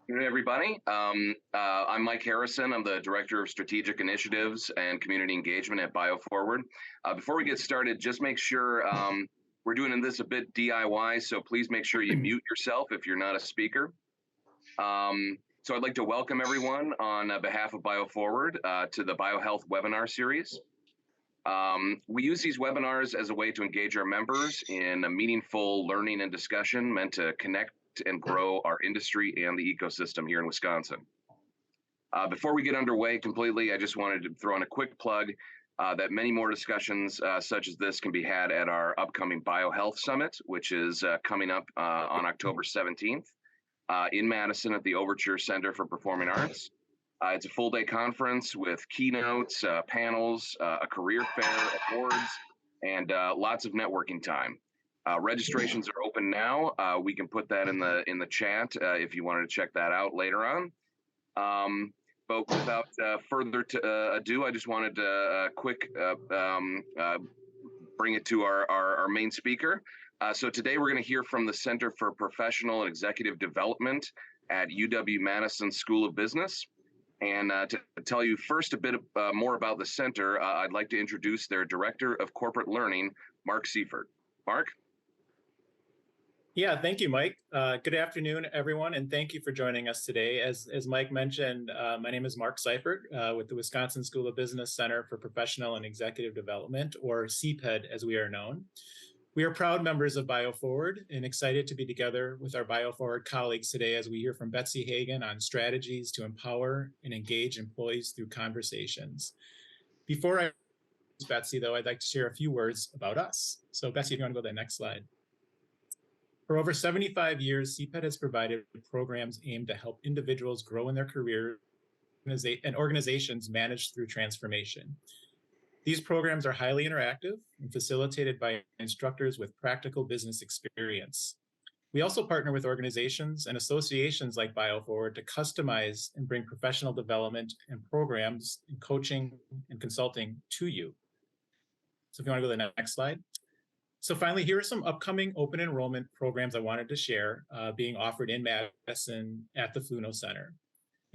Good evening, everybody. I'm Mike Harrison. I'm the Director of Strategic Initiatives and Community Engagement at BioForward. Before we get started, just make sure we're doing this a bit DIY, so please make sure you mute yourself if you're not a speaker. So I'd like to welcome everyone on behalf of BioForward to the Biohealth webinar series. We use these webinars as a way to engage our members in a meaningful learning and discussion meant to connect and grow our industry and the ecosystem here in Wisconsin. Before we get underway completely, I just wanted to throw in a quick plug that many more discussions such as this can be had at our upcoming Biohealth Summit, which is coming up on October 17th in Madison at the Overture Center for Performing Arts. It's a full-day conference with keynotes, panels, a career fair, awards, and lots of networking time. Registrations are open now. We can put that in the chat if you wanted to check that out later on. But without further ado, I just wanted to quick bring it to our main speaker. So today we're going to hear from the Center for Professional and Executive Development at UW-Madison School of Business. And to tell you first a bit more about the center, I'd like to introduce their Director of Corporate Learning, Mark Seifert. Mark? Yeah, thank you, Mike. Good afternoon, everyone, and thank you for joining us today. As Mike mentioned, my name is Mark Seifert with the Wisconsin School of Business Center for Professional and Executive Development, or CPED as we are known. We are proud members of BioForward and excited to be together with our BioForward colleagues today as we hear from Betsy Hagan on strategies to empower and engage employees through conversations. Before I introduce Betsy, though, I'd like to share a few words about us. So Betsy, if you want to go to the next slide. For over 75 years, CPED has provided programs aimed to help individuals grow in their career and organizations manage through transformation. These programs are highly interactive and facilitated by instructors with practical business experience. We also partner with organizations and associations like BioForward to customize and bring professional development and programs and coaching and consulting to you. So if you want to go to the next slide. So finally, here are some upcoming open enrollment programs I wanted to share being offered in Madison at the Fluno Center.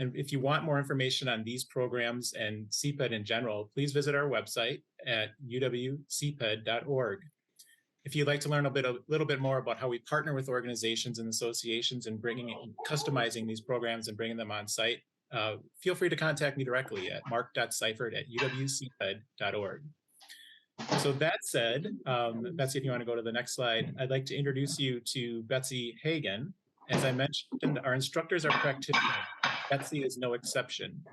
And if you want more information on these programs and CPED in general, please visit our website at uwcped.org. If you'd like to learn a little bit more about how we partner with organizations and associations and customizing these programs and bringing them on site, feel free to contact me directly at mark.seifert@uwcped.org. So that said, Betsy, if you want to go to the next slide, I'd like to introduce you to Betsy Hagan. As I mentioned, our instructors are practitioners. Betsy is no exception.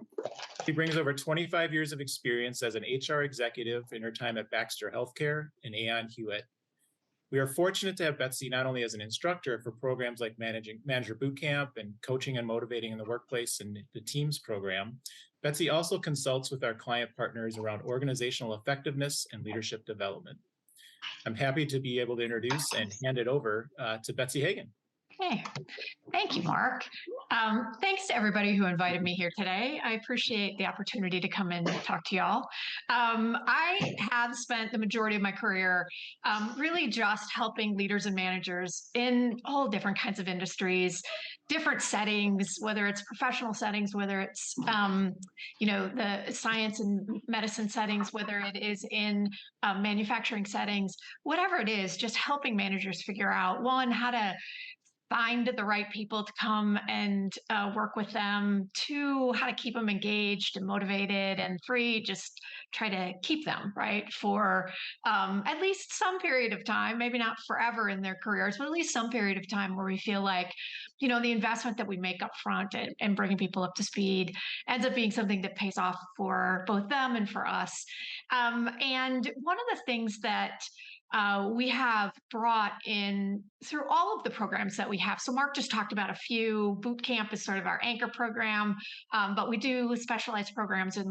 She brings over 25 years of experience as an HR executive in her time at Baxter Healthcare and Aon Hewitt. We are fortunate to have Betsy not only as an instructor for programs like Manager Bootcamp and Coaching and Motivating in the Workplace and the Teams program. Betsy also consults with our client partners around organizational effectiveness and leadership development. I'm happy to be able to introduce and hand it over to Betsy Hagan. Okay, thank you, Mark. Thanks to everybody who invited me here today. I appreciate the opportunity to come in and talk to y'all. I have spent the majority of my career really just helping leaders and managers in all different kinds of industries, different settings, whether it's professional settings, whether it's the science and medicine settings, whether it is in manufacturing settings, whatever it is, just helping managers figure out, one, how to find the right people to come and work with them, two, how to keep them engaged and motivated, and three, just try to keep them, right, for at least some period of time, maybe not forever in their careers, but at least some period of time where we feel like, the investment that we make up front and bringing people up to speed ends up being something that pays off for both them and for us. And one of the things that we have brought in through all of the programs that we have. So Mark just talked about a few. Boot Camp is sort of our anchor program, but we do specialized programs in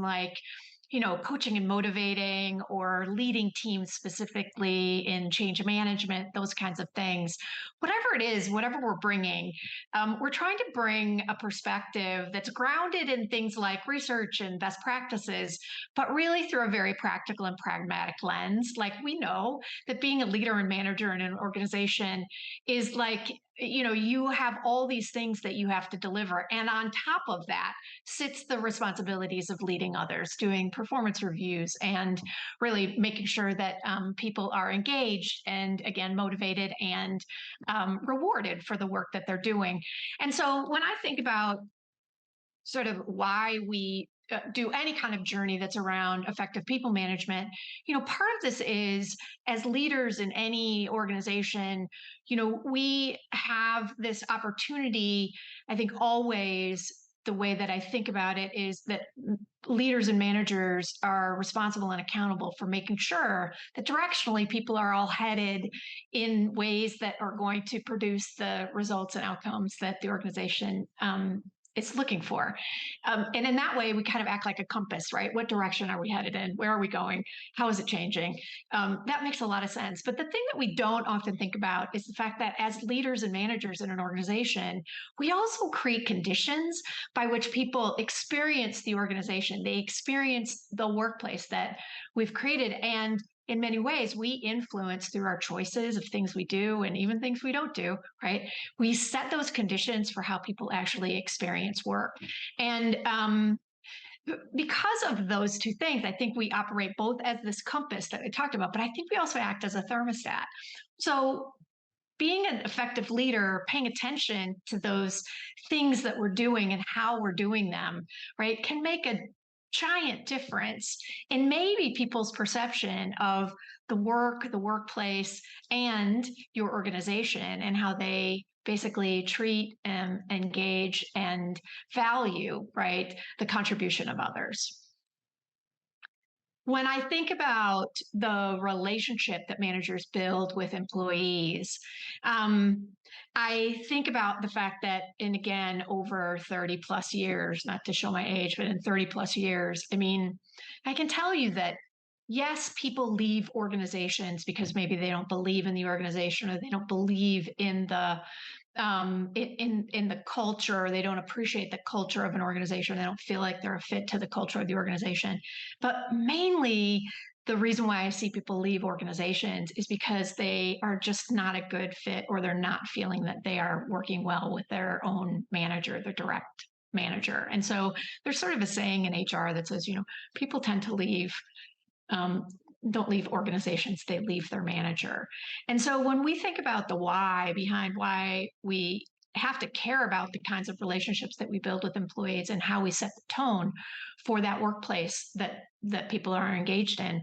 coaching and motivating or leading teams specifically in change management, those kinds of things. Whatever it is, whatever we're bringing, we're trying to bring a perspective that's grounded in things like research and best practices, but really through a very practical and pragmatic lens. Like, we know that being a leader and manager in an organization is like you have all these things that you have to deliver. And on top of that sits the responsibilities of leading others, doing performance reviews, and really making sure that people are engaged and, again, motivated and rewarded for the work that they're doing. And so when I think about sort of why we do any kind of journey that's around effective people management, part of this is, as leaders in any organization, we have this opportunity. I think always the way that I think about it is that leaders and managers are responsible and accountable for making sure that directionally people are all headed in ways that are going to produce the results and outcomes that the organization it's looking for. And in that way, we kind of act like a compass, right? What direction are we headed in? Where are we going? How is it changing? That makes a lot of sense. But the thing that we don't often think about is the fact that as leaders and managers in an organization, we also create conditions by which people experience the organization. They experience the workplace that we've created. And in many ways, we influence through our choices of things we do and even things we don't do, right? We set those conditions for how people actually experience work. And because of those two things, I think we operate both as this compass that I talked about, but I think we also act as a thermostat. So being an effective leader, paying attention to those things that we're doing and how we're doing them, right, can make a giant difference in maybe people's perception of the work, the workplace, and your organization, and how they basically treat and engage and value, right, the contribution of others. When I think about the relationship that managers build with employees, I think about the fact that, and again, over 30 plus years, not to show my age, but in 30 plus years, I mean, I can tell you that yes, people leave organizations because maybe they don't believe in the organization, or they don't believe in the in the culture. They don't appreciate the culture of an organization. They don't feel like they're a fit to the culture of the organization. But mainly, the reason why I see people leave organizations is because they are just not a good fit, or they're not feeling that they are working well with their own manager, their direct manager. And so there's sort of a saying in HR that says, people tend to leave don't leave organizations, they leave their manager. And so when we think about the why behind why we have to care about the kinds of relationships that we build with employees and how we set the tone for that workplace that people are engaged in,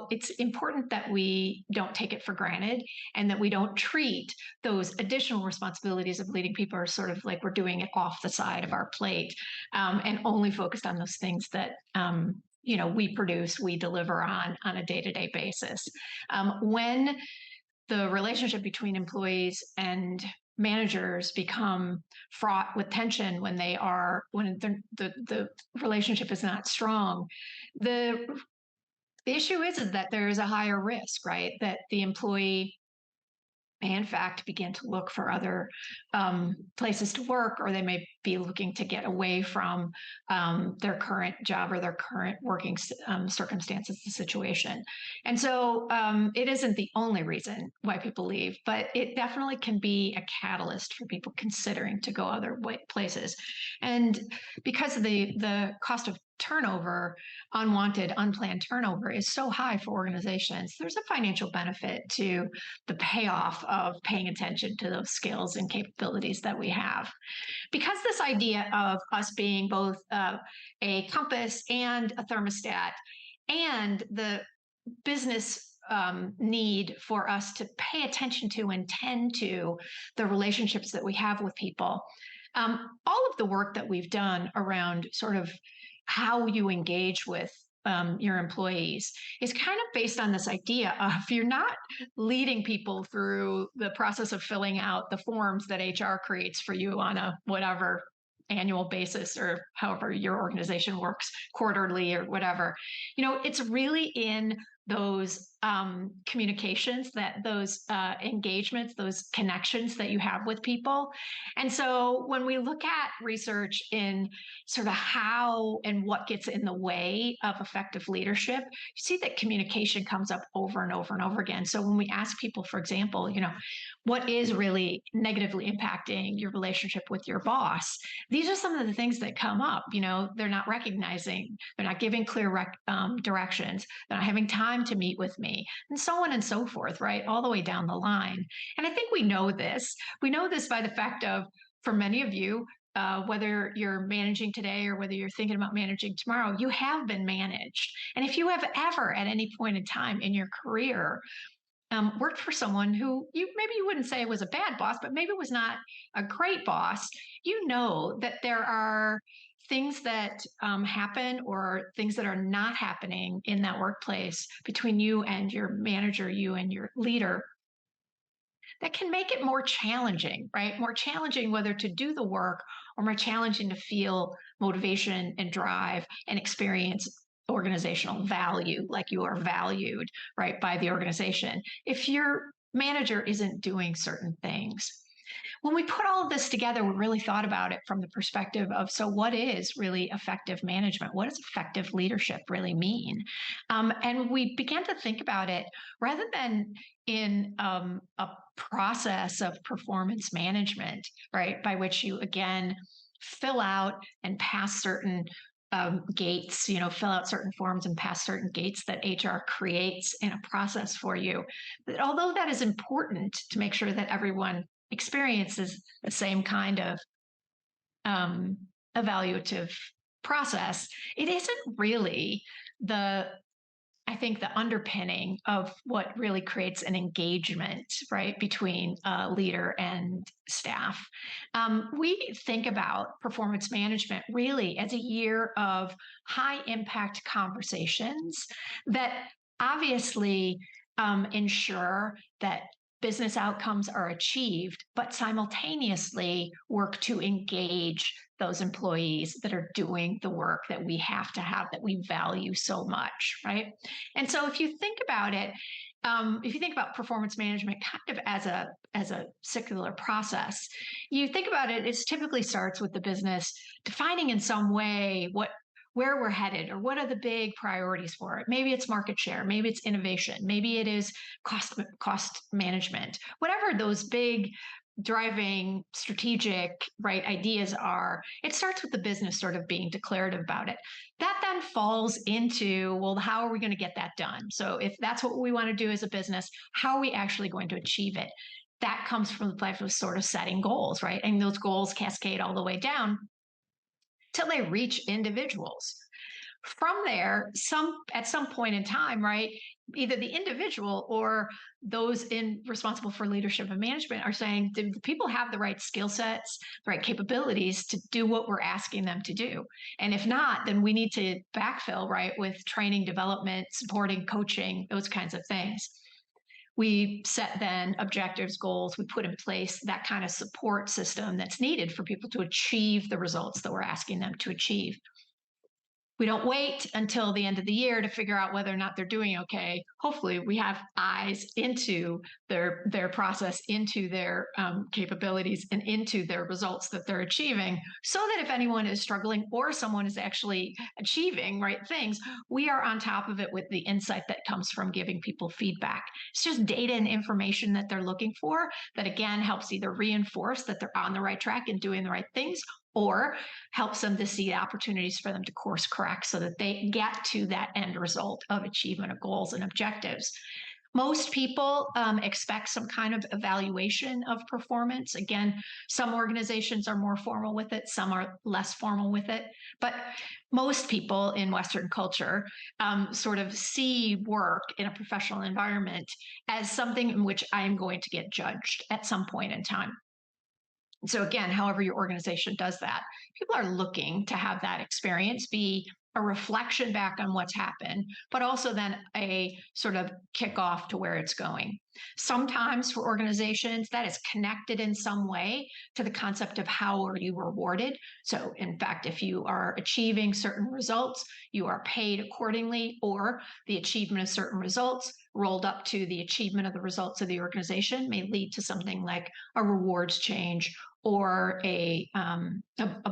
it's important that we don't take it for granted, and that we don't treat those additional responsibilities of leading people as sort of like we're doing it off the side of our plate, and only focused on those things that we produce, we deliver on a day-to-day basis. When the relationship between employees and managers become fraught with tension, when the relationship is not strong, the issue is that there is a higher risk, right? That the employee may in fact begin to look for other places to work, or they may be looking to get away from their current job or their current working circumstances, the situation. And so it isn't the only reason why people leave, but it definitely can be a catalyst for people considering to go other places. And because of the cost of turnover, unwanted, unplanned turnover is so high for organizations, there's a financial benefit to the payoff of paying attention to those skills and capabilities that we have. Because this idea of us being both a compass and a thermostat, and the business need for us to pay attention to and tend to the relationships that we have with people, all of the work that we've done around sort of how you engage with your employees is kind of based on this idea of, you're not leading people through the process of filling out the forms that HR creates for you on a whatever annual basis, or however your organization works, quarterly or whatever. It's really in those communications, that those engagements, those connections that you have with people. And so when we look at research in sort of how and what gets in the way of effective leadership, you see that communication comes up over and over and over again. So when we ask people, for example, what is really negatively impacting your relationship with your boss, these are some of the things that come up. They're not recognizing, they're not giving clear directions, they're not having time to meet with me, and so on and so forth, right? All the way down the line. And I think we know this. We know this by the fact of, for many of you, whether you're managing today or whether you're thinking about managing tomorrow, you have been managed. And if you have ever, at any point in time in your career, worked for someone who maybe you wouldn't say was a bad boss, but maybe was not a great boss, you know that there are things that happen or things that are not happening in that workplace between you and your manager, you and your leader, that can make it more challenging, right? More challenging whether to do the work or more challenging to feel motivation and drive and experience organizational value, like you are valued, right, by the organization, if your manager isn't doing certain things. When we put all of this together, we really thought about it from the perspective of, so what is really effective management? What does effective leadership really mean? And we began to think about it rather than in a process of performance management, right, by which you, again, fill out and pass certain gates, fill out certain forms and pass certain gates that HR creates in a process for you. But although that is important to make sure that everyone experiences the same kind of evaluative process, it isn't really I think the underpinning of what really creates an engagement, right, between leader and staff. We think about performance management really as a year of high impact conversations that obviously ensure that business outcomes are achieved, but simultaneously work to engage those employees that are doing the work that we have to have, that we value so much, right? And so if you think about it, if you think about performance management kind of as a circular process, you think about it, it typically starts with the business defining in some way where we're headed or what are the big priorities for it. Maybe it's market share, maybe it's innovation, maybe it is cost management, whatever those big driving strategic right ideas are. It starts with the business sort of being declarative about it. That then falls into, well, how are we going to get that done? So if that's what we want to do as a business, how are we actually going to achieve it? That comes from the place of sort of setting goals, right? And those goals cascade all the way down till they reach individuals. From there, at some point in time, right, either the individual or those responsible for leadership and management are saying, do people have the right skill sets, the right capabilities to do what we're asking them to do? And if not, then we need to backfill, right, with training, development, supporting, coaching, those kinds of things. We set then objectives, goals, we put in place that kind of support system that's needed for people to achieve the results that we're asking them to achieve. We don't wait until the end of the year to figure out whether or not they're doing okay. Hopefully we have eyes into their process, into their capabilities, and into their results that they're achieving, so that if anyone is struggling or someone is actually achieving right things, we are on top of it with the insight that comes from giving people feedback. It's just data and information that they're looking for that, again, helps either reinforce that they're on the right track and doing the right things, or helps them to see opportunities for them to course correct so that they get to that end result of achievement of goals and objectives. Most people expect some kind of evaluation of performance. Again, some organizations are more formal with it, some are less formal with it. But most people in Western culture sort of see work in a professional environment as something in which I am going to get judged at some point in time. So again, however your organization does that, people are looking to have that experience be a reflection back on what's happened, but also then a sort of kickoff to where it's going. Sometimes for organizations, that is connected in some way to the concept of how are you rewarded. So in fact, if you are achieving certain results, you are paid accordingly, or the achievement of certain results rolled up to the achievement of the results of the organization may lead to something like a rewards change or a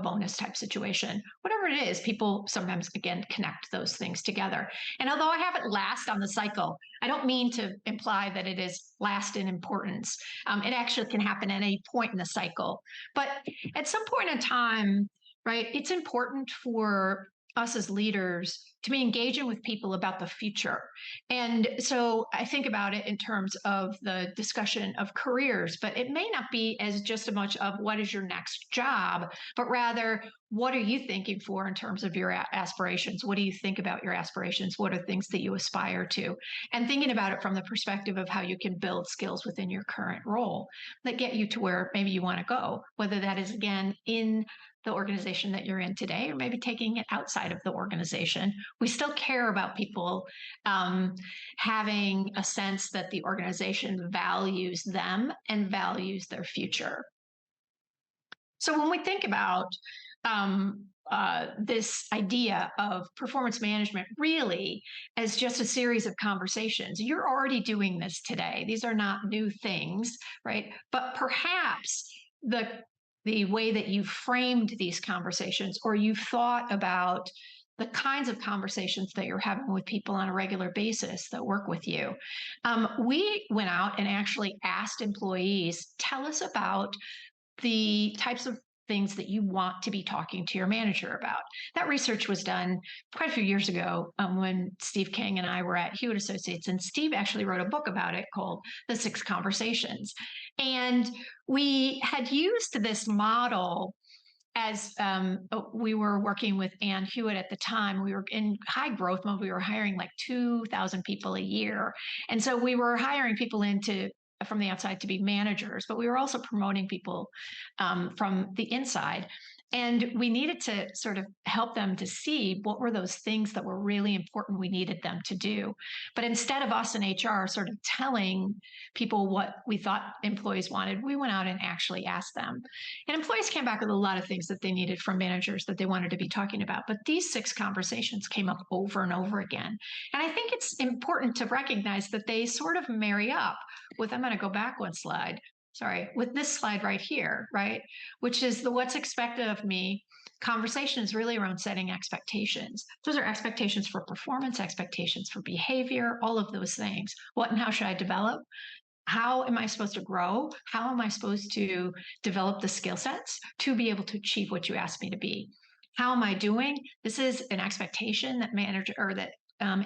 bonus type situation. Whatever it is, people sometimes, again, connect those things together. And although I have it last on the cycle, I don't mean to imply that it is last in importance. It actually can happen at any point in the cycle. But at some point in time, right, it's important for us as leaders to be engaging with people about the future. And so I think about it in terms of the discussion of careers, but it may not be as just as much of what is your next job, but rather what are you thinking for in terms of your aspirations? What do you think about your aspirations? What are things that you aspire to? And thinking about it from the perspective of how you can build skills within your current role that get you to where maybe you want to go, whether that is, again, in the organization that you're in today, or maybe taking it outside of the organization. We still care about people having a sense that the organization values them and values their future. So when we think about this idea of performance management really as just a series of conversations, you're already doing this today. These are not new things, right? But perhaps the way that you framed these conversations, or you thought about the kinds of conversations that you're having with people on a regular basis that work with you. We went out and actually asked employees, tell us about the types of things that you want to be talking to your manager about. That research was done quite a few years ago when Steve King and I were at Hewitt Associates, and Steve actually wrote a book about it called The 6 Conversations. And we had used this model as we were working with Ann Hewitt at the time. We were in high growth mode. We were hiring like 2,000 people a year. And so we were hiring people from the outside to be managers, but we were also promoting people from the inside. And we needed to sort of help them to see what were those things that were really important we needed them to do. But instead of us in HR sort of telling people what we thought employees wanted, we went out and actually asked them. And employees came back with a lot of things that they needed from managers that they wanted to be talking about. But these 6 conversations came up over and over again. And I think it's important to recognize that they sort of marry up with, I'm going to go back one slide, with this slide right here, right? Which is the what's expected of me conversation is really around setting expectations. Those are expectations for performance, expectations for behavior, all of those things. What and how should I develop? How am I supposed to grow? How am I supposed to develop the skill sets to be able to achieve what you asked me to be? How am I doing? This is an expectation that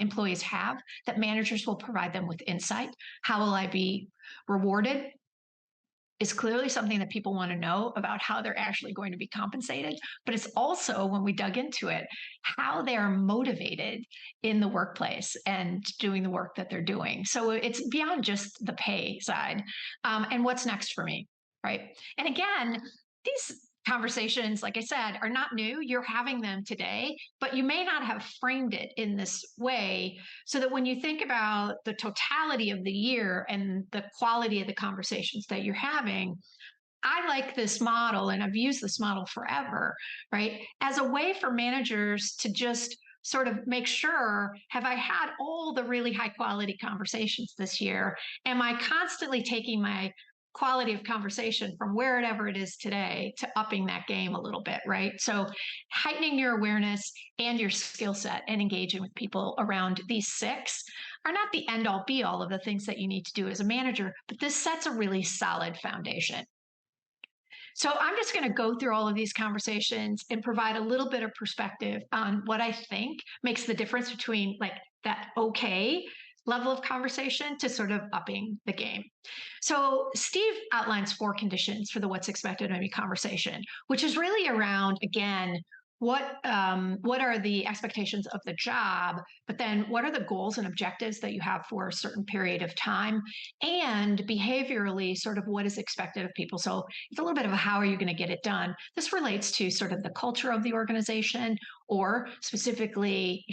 employees have, that managers will provide them with insight. How will I be rewarded? Is clearly something that people want to know about how they're actually going to be compensated. But it's also, when we dug into it, how they are motivated in the workplace and doing the work that they're doing. So it's beyond just the pay side. And what's next for me, right? And again, these conversations, like I said, are not new. You're having them today, but you may not have framed it in this way, so that when you think about the totality of the year and the quality of the conversations that you're having, I like this model, and I've used this model forever, right, as a way for managers to just sort of make sure, have I had all the really high quality conversations this year? Am I constantly taking my quality of conversation from wherever it is today to upping that game a little bit, right? So heightening your awareness and your skill set and engaging with people around these 6 are not the end all be all of the things that you need to do as a manager, but this sets a really solid foundation. So I'm just going to go through all of these conversations and provide a little bit of perspective on what I think makes the difference between like that okay level of conversation to sort of upping the game. So Steve outlines 4 conditions for the what's expected of me conversation, which is really around, again, what are the expectations of the job, but then what are the goals and objectives that you have for a certain period of time, and behaviorally sort of what is expected of people. So it's a little bit of a how are you going to get it done. This relates to sort of the culture of the organization, or specifically,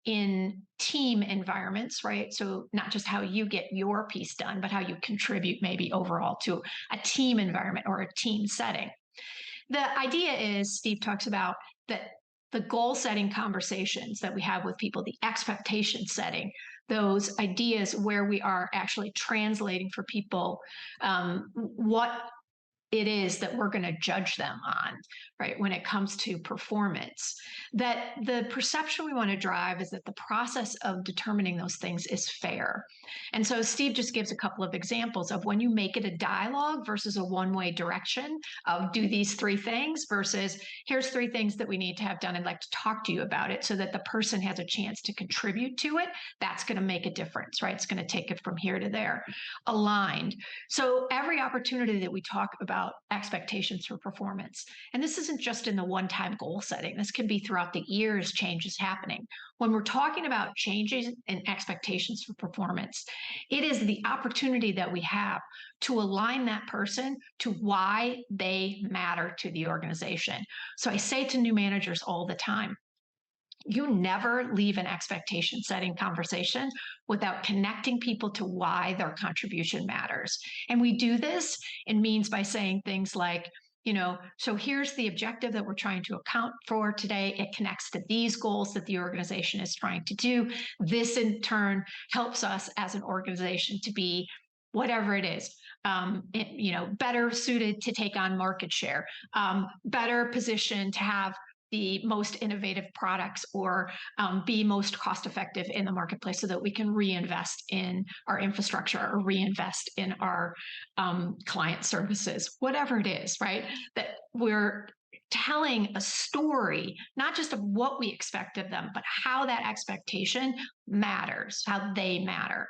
in team environments, right? So not just how you get your piece done, but how you contribute maybe overall to a team environment or a team setting. The idea is, Steve talks about that the goal setting conversations that we have with people, the expectation setting, those ideas where we are actually translating for people what it is that we're going to judge them on, right? When it comes to performance, that the perception we want to drive is that the process of determining those things is fair. And so Steve just gives a couple of examples of when you make it a dialogue versus a one-way direction of do these three things versus here's three things that we need to have done. I'd like to talk to you about it so that the person has a chance to contribute to it. That's going to make a difference, right? It's going to take it from here to there. Aligned. So every opportunity that we talk about expectations for performance, and this isn't just in the one-time goal setting, this can be throughout the years changes happening. When we're talking about changes in expectations for performance, it is the opportunity that we have to align that person to why they matter to the organization. So I say to new managers all the time, you never leave an expectation setting conversation without connecting people to why their contribution matters. And we do this in means by saying things like, so here's the objective that we're trying to account for today. It connects to these goals that the organization is trying to do. This in turn helps us as an organization to be whatever it is, better suited to take on market share, better positioned to have the most innovative products or be most cost effective in the marketplace so that we can reinvest in our infrastructure or reinvest in our client services, whatever it is, right? That we're telling a story, not just of what we expect of them, but how that expectation matters, how they matter.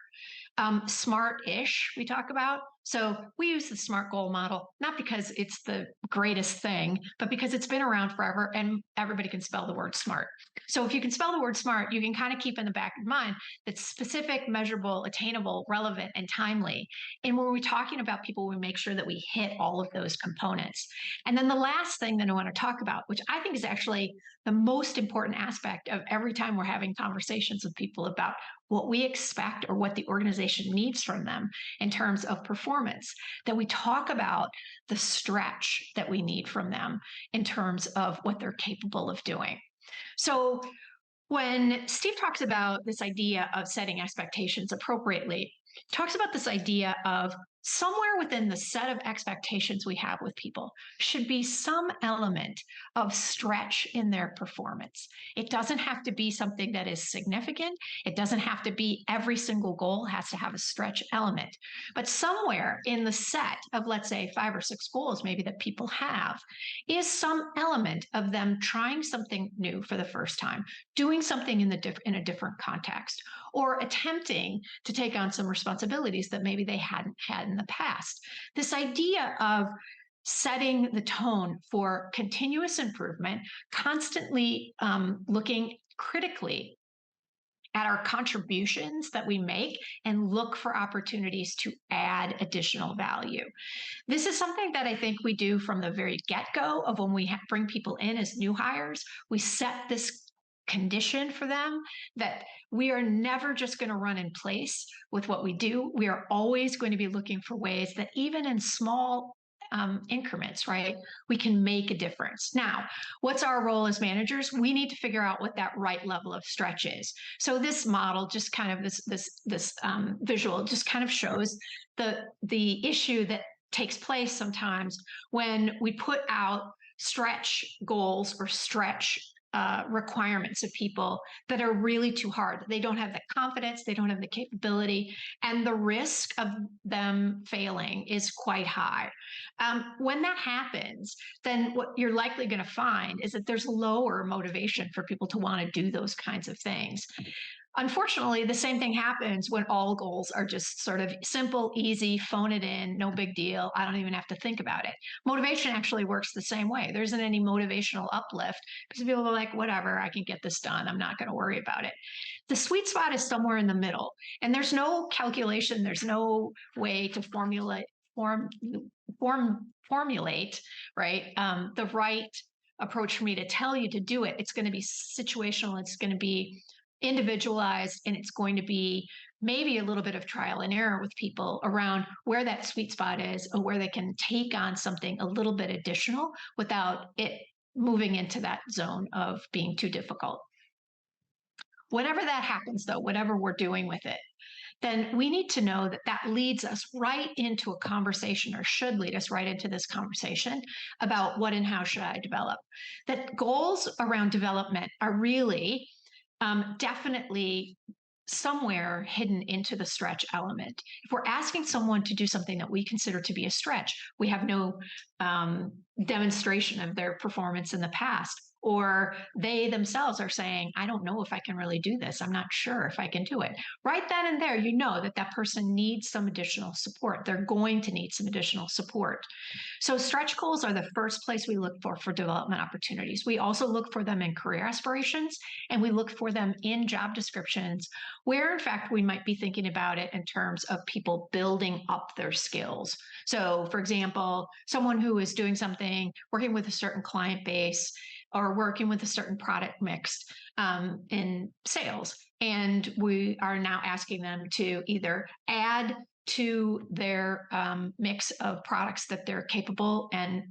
Smart-ish, we talk about. So we use the SMART goal model, not because it's the greatest thing, but because it's been around forever and everybody can spell the word SMART. So if you can spell the word SMART, you can kind of keep in the back of mind that specific, measurable, attainable, relevant, and timely. And when we're talking about people, we make sure that we hit all of those components. And then the last thing that I want to talk about, which I think is actually the most important aspect of every time we're having conversations with people about what we expect or what the organization needs from them in terms of performance, that we talk about the stretch that we need from them in terms of what they're capable of doing. So when Steve talks about this idea of setting expectations appropriately, talks about this idea of somewhere within the set of expectations we have with people should be some element of stretch in their performance. It doesn't have to be something that is significant. It doesn't have to be every single goal has to have a stretch element. But somewhere in the set of, let's say, 5 or 6 goals maybe that people have is some element of them trying something new for the first time, doing something in a different context, or attempting to take on some responsibilities that maybe they hadn't had in the past. This idea of setting the tone for continuous improvement, constantly looking critically at our contributions that we make and look for opportunities to add additional value. This is something that I think we do from the very get-go of when we bring people in as new hires. We set this condition for them that we are never just going to run in place with what we do. We are always going to be looking for ways that even in small increments, right, we can make a difference. Now, what's our role as managers? We need to figure out what that right level of stretch is. So this model, just kind of this visual, just kind of shows the issue that takes place sometimes when we put out stretch goals or stretch requirements of people that are really too hard. They don't have the confidence, they don't have the capability, and the risk of them failing is quite high. When that happens, then what you're likely going to find is that there's lower motivation for people to want to do those kinds of things. Unfortunately, the same thing happens when all goals are just sort of simple, easy, phone it in, no big deal. I don't even have to think about it. Motivation actually works the same way. There isn't any motivational uplift because people are like, whatever, I can get this done. I'm not going to worry about it. The sweet spot is somewhere in the middle. And there's no calculation, there's no way to formulate, right, the right approach for me to tell you to do it. It's going to be situational. It's going to be individualized, and it's going to be maybe a little bit of trial and error with people around where that sweet spot is or where they can take on something a little bit additional without it moving into that zone of being too difficult. Whenever that happens, though, whatever we're doing with it, then we need to know that that leads us right into a conversation, or should lead us right into this conversation about what and how should I develop. That goals around development are really definitely somewhere hidden into the stretch element. If we're asking someone to do something that we consider to be a stretch, we have no demonstration of their performance in the past, or they themselves are saying, I don't know if I can really do this. I'm not sure if I can do it. Right then and there, you know that that person needs some additional support. They're going to need some additional support. So stretch goals are the first place we look for development opportunities. We also look for them in career aspirations, and we look for them in job descriptions, where in fact we might be thinking about it in terms of people building up their skills. So for example, someone who is doing something, working with a certain client base, or working with a certain product mix in sales. And we are now asking them to either add to their mix of products that they're capable and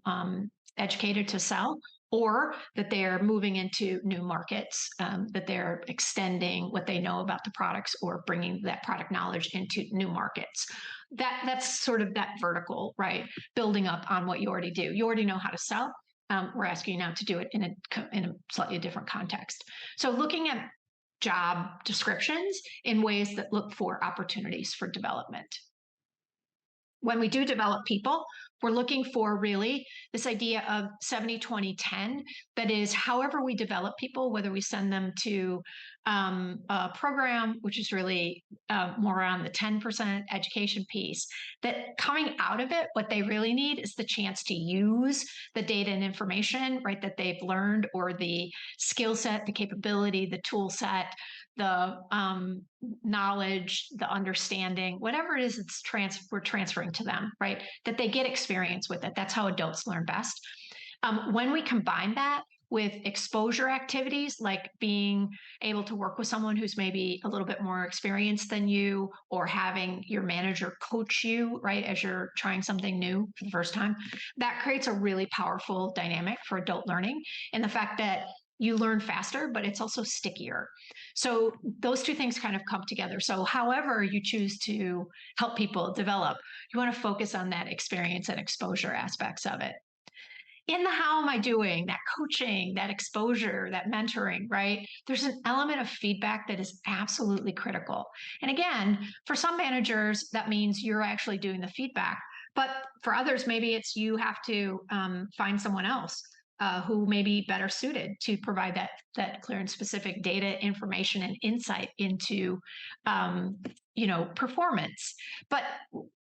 educated to sell, or that they're moving into new markets, that they're extending what they know about the products or bringing that product knowledge into new markets. That's sort of that vertical, right? Building up on what you already do. You already know how to sell. We're asking you now to do it in a slightly different context. So looking at job descriptions in ways that look for opportunities for development. When we do develop people, we're looking for really this idea of 70-20-10. That is, however we develop people, whether we send them to a program, which is really more around the 10% education piece, that coming out of it, what they really need is the chance to use the data and information, right, that they've learned, or the skill set, the capability, the tool set, the knowledge, the understanding, whatever it is we're transferring to them, right? That they get experience with it. That's how adults learn best. When we combine that with exposure activities, like being able to work with someone who's maybe a little bit more experienced than you, or having your manager coach you, right, as you're trying something new for the first time, that creates a really powerful dynamic for adult learning. And the fact that you learn faster, but it's also stickier. So those two things kind of come together. So however you choose to help people develop, you want to focus on that experience and exposure aspects of it. In the how am I doing, that coaching, that exposure, that mentoring, right? There's an element of feedback that is absolutely critical. And again, for some managers, that means you're actually doing the feedback. But for others, maybe it's you have to find someone else who may be better suited to provide that clear and specific data, information, and insight into, performance. But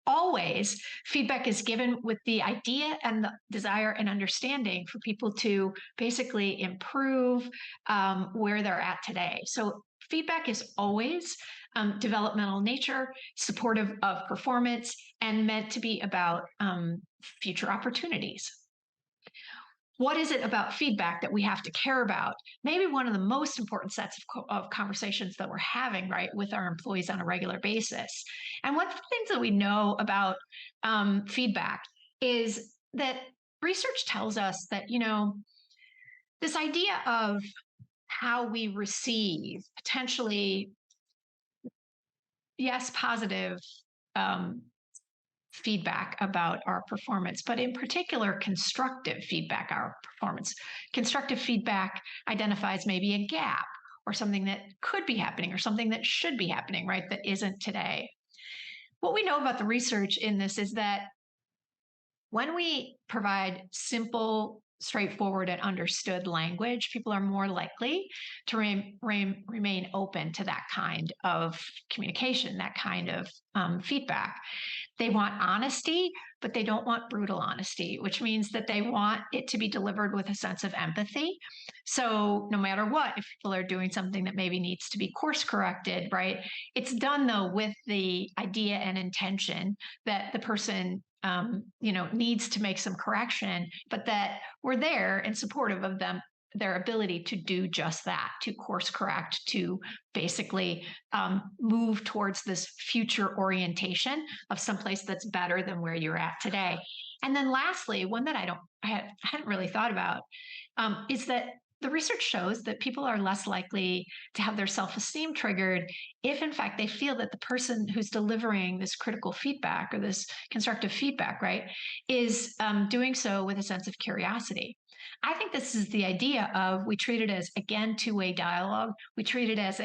always, feedback is given with the idea and the desire and understanding for people to basically improve where they're at today. So feedback is always developmental nature, supportive of performance, and meant to be about future opportunities. What is it about feedback that we have to care about? Maybe one of the most important sets of conversations that we're having, right, with our employees on a regular basis. And one of the things that we know about feedback is that research tells us that, this idea of how we receive potentially, yes, positive feedback about our performance, but in particular, constructive feedback, our performance. Constructive feedback identifies maybe a gap or something that could be happening or something that should be happening, right, that isn't today. What we know about the research in this is that when we provide simple, straightforward, and understood language, people are more likely to remain open to that kind of communication, that kind of feedback. They want honesty, but they don't want brutal honesty, which means that they want it to be delivered with a sense of empathy. So no matter what, if people are doing something that maybe needs to be course corrected, right, it's done though with the idea and intention that the person needs to make some correction, but that we're there and supportive of them their ability to do just that, to course correct, to basically move towards this future orientation of someplace that's better than where you're at today. And then lastly, one that I hadn't really thought about is that the research shows that people are less likely to have their self-esteem triggered if in fact they feel that the person who's delivering this critical feedback or this constructive feedback, right, is doing so with a sense of curiosity. I think this is the idea of, we treat it as, again, two-way dialogue. We treat it as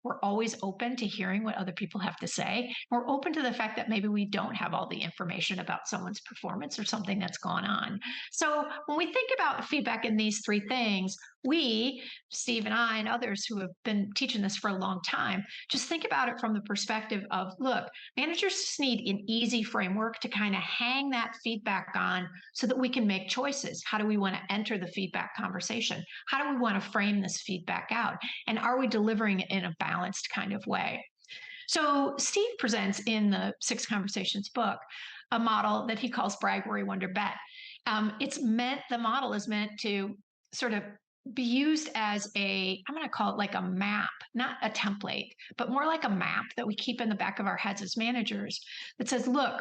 we're always open to hearing what other people have to say. We're open to the fact that maybe we don't have all the information about someone's performance or something that's gone on. So when we think about feedback in these three things, we, Steve and I and others who have been teaching this for a long time, just think about it from the perspective of, look, managers just need an easy framework to kind of hang that feedback on so that we can make choices. How do we want to enter the feedback conversation? How do we want to frame this feedback out? And are we delivering it in a balanced kind of way? So Steve presents in the Six Conversations book a model that he calls Brag, Worry, Wonder, Bet. The model is meant to sort of be used as I'm going to call it like a map, not a template, but more like a map that we keep in the back of our heads as managers that says, look,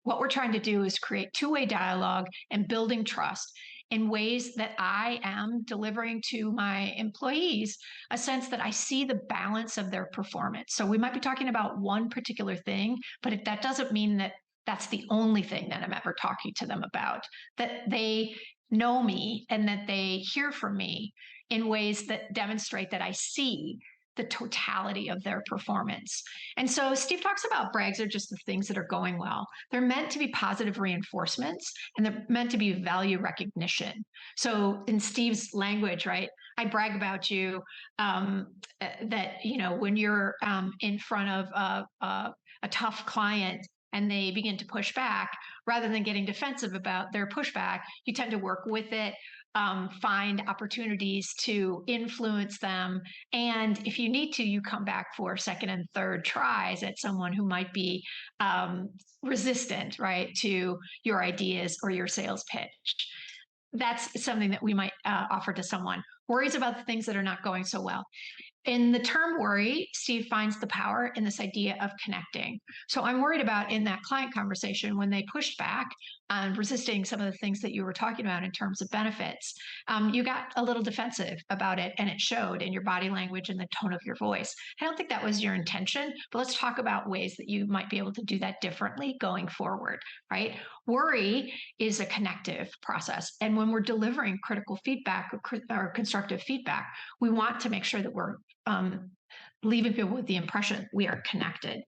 what we're trying to do is create two-way dialogue and building trust in ways that I am delivering to my employees a sense that I see the balance of their performance. So we might be talking about one particular thing, but that doesn't mean that that's the only thing that I'm ever talking to them about, that they know me and that they hear from me in ways that demonstrate that I see the totality of their performance. And so Steve talks about brags are just the things that are going well. They're meant to be positive reinforcements, and they're meant to be value recognition. So in Steve's language, right, I brag about you that, when you're in front of a tough client and they begin to push back, rather than getting defensive about their pushback, you tend to work with it, find opportunities to influence them. And if you need to, you come back for second and third tries at someone who might be resistant, right, to your ideas or your sales pitch. That's something that we might offer to someone. Worries about the things that are not going so well. In the term worry, Steve finds the power in this idea of connecting. So I'm worried about in that client conversation when they pushed back on resisting some of the things that you were talking about in terms of benefits. You got a little defensive about it, and it showed in your body language and the tone of your voice. I don't think that was your intention, but let's talk about ways that you might be able to do that differently going forward, right? Worry is a connective process. And when we're delivering critical feedback or constructive feedback, we want to make sure that we're leaving people with the impression we are connected.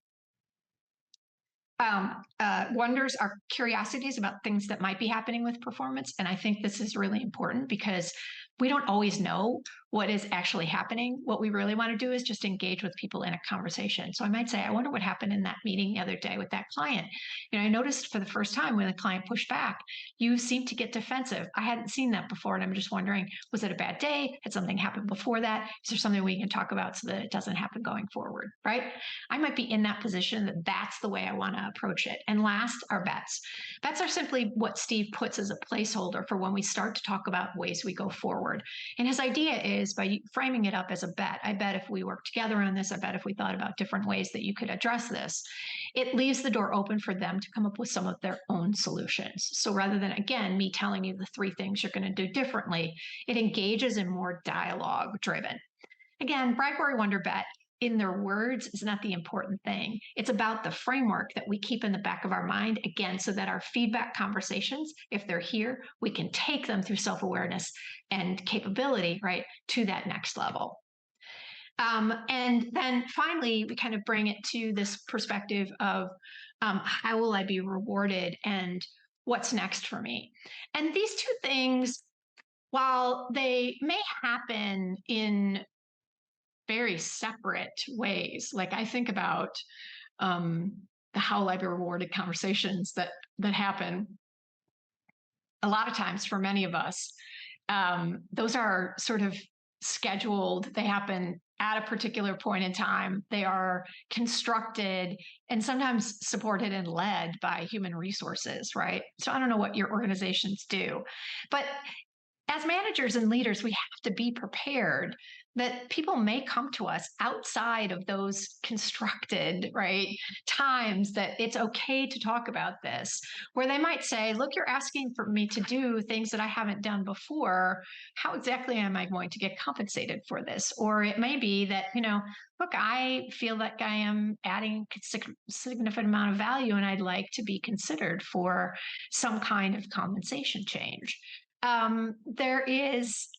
Wonders are curiosities about things that might be happening with performance. And I think this is really important because we don't always know what is actually happening. What we really want to do is just engage with people in a conversation. So I might say, I wonder what happened in that meeting the other day with that client. I noticed for the first time when the client pushed back, you seemed to get defensive. I hadn't seen that before. And I'm just wondering, was it a bad day? Had something happened before that? Is there something we can talk about so that it doesn't happen going forward, right? I might be in that position that that's the way I want to approach it. And last are bets. Bets are simply what Steve puts as a placeholder for when we start to talk about ways we go forward. And his idea is by framing it up as a bet. I bet if we work together on this, I bet if we thought about different ways that you could address this, it leaves the door open for them to come up with some of their own solutions. So rather than, again, me telling you the three things you're going to do differently, it engages in more dialogue driven. Again, brag, worry, wonder, bet in their words is not the important thing. It's about the framework that we keep in the back of our mind, again, so that our feedback conversations, if they're here, we can take them through self-awareness and capability, right, to that next level. And then finally, we kind of bring it to this perspective of how will I be rewarded and what's next for me? And these two things, while they may happen in very separate ways. Like I think about the how will I be rewarded conversations that happen a lot of times for many of us. Those are sort of scheduled. They happen at a particular point in time. They are constructed and sometimes supported and led by human resources, right? So I don't know what your organizations do, but as managers and leaders, we have to be prepared that people may come to us outside of those constructed, right, times that it's okay to talk about this, where they might say, look, you're asking for me to do things that I haven't done before. How exactly am I going to get compensated for this? Or it may be that, look, I feel like I am adding a significant amount of value and I'd like to be considered for some kind of compensation change. There is